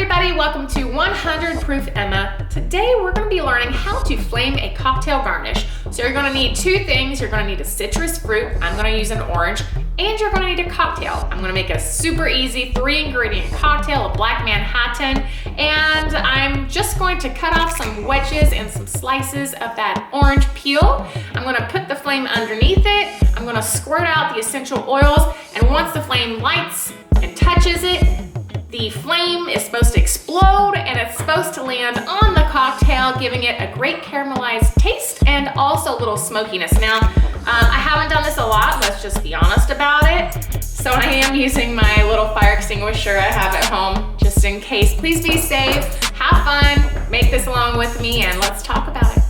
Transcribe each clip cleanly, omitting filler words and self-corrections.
everybody, welcome to 100 Proof Emma. Today we're going to be learning how to flame a cocktail garnish. So you're going to need two things. You're going to need a citrus fruit, I'm going to use an orange, and you're going to need a cocktail. I'm going to make a super easy 3-ingredient cocktail, a Black Manhattan, and I'm just going to cut off some wedges and some slices of that orange peel. I'm going to put the flame underneath it. I'm going to squirt out the essential oils, and once the flame lights and touches it, the flame is supposed to explode and it's supposed to land on the cocktail, giving it a great caramelized taste and also a little smokiness. Now, I haven't done this a lot, let's just be honest about it. So I am using my little fire extinguisher I have at home, just in case. Please be safe, have fun, make this along with me, and let's talk about it.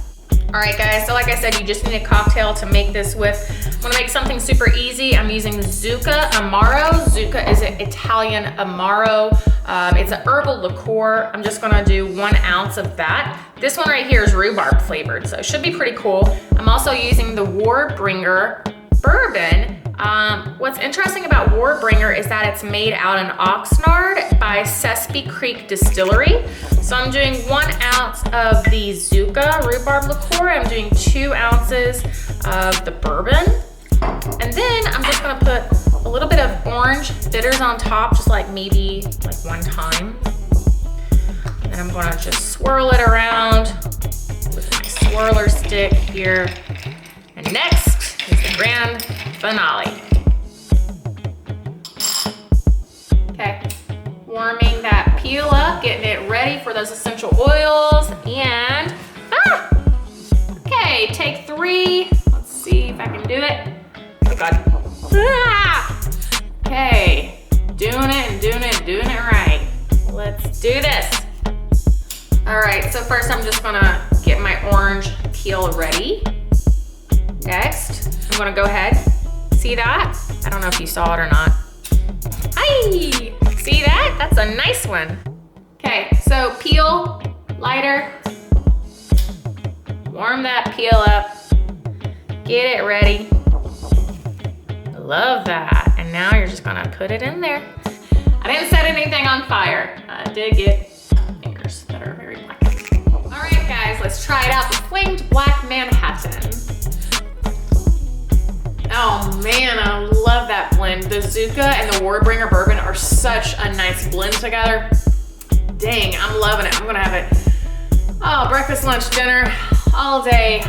All right, guys, so like I said, you just need a cocktail to make this with. I'm gonna make something super easy. I'm using Zucca Amaro. Zucca is an Italian Amaro. It's an herbal liqueur. I'm just gonna do 1 ounce of that. This one right here is rhubarb flavored, so it should be pretty cool. I'm also using the Warbringer Bourbon. What's interesting about Warbringer is that it's made out in Oxnard by Sespe Creek Distillery. So I'm doing 1 ounce of the Zucca rhubarb liqueur. I'm doing 2 ounces of the bourbon. And then I'm just gonna put a little bit of orange bitters on top, just like maybe like 1 time. And I'm gonna just swirl it around with my swirler stick here. And next is the grand finale. Okay, warming that peel up, getting it ready for those essential oils, and okay, take 3. Let's see if I can do it. Oh God. Okay, doing it right. Let's do this. All right, so first I'm just gonna get my orange peel ready. Next, I'm gonna go ahead. See that? I don't know if you saw it or not. Hi! See that? That's a nice one. Okay, so peel, lighter. Warm that peel up. Get it ready. Love that. And now you're just gonna put it in there. I didn't set anything on fire. I did get fingers that are very black. All right, guys, let's try it out. The flamed Black Manhattan. Oh man, I love that blend. The Zucca and the Warbringer Bourbon are such a nice blend together. Dang, I'm loving it. I'm gonna have it, breakfast, lunch, dinner, all day.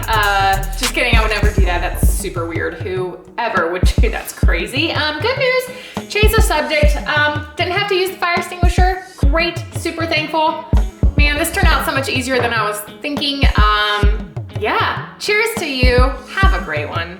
Just kidding, I would never do that. That's super weird. Whoever would do that's crazy. Good news, change the subject. Didn't have to use the fire extinguisher. Great, super thankful. Man, this turned out so much easier than I was thinking. Yeah, cheers to you. Have a great one.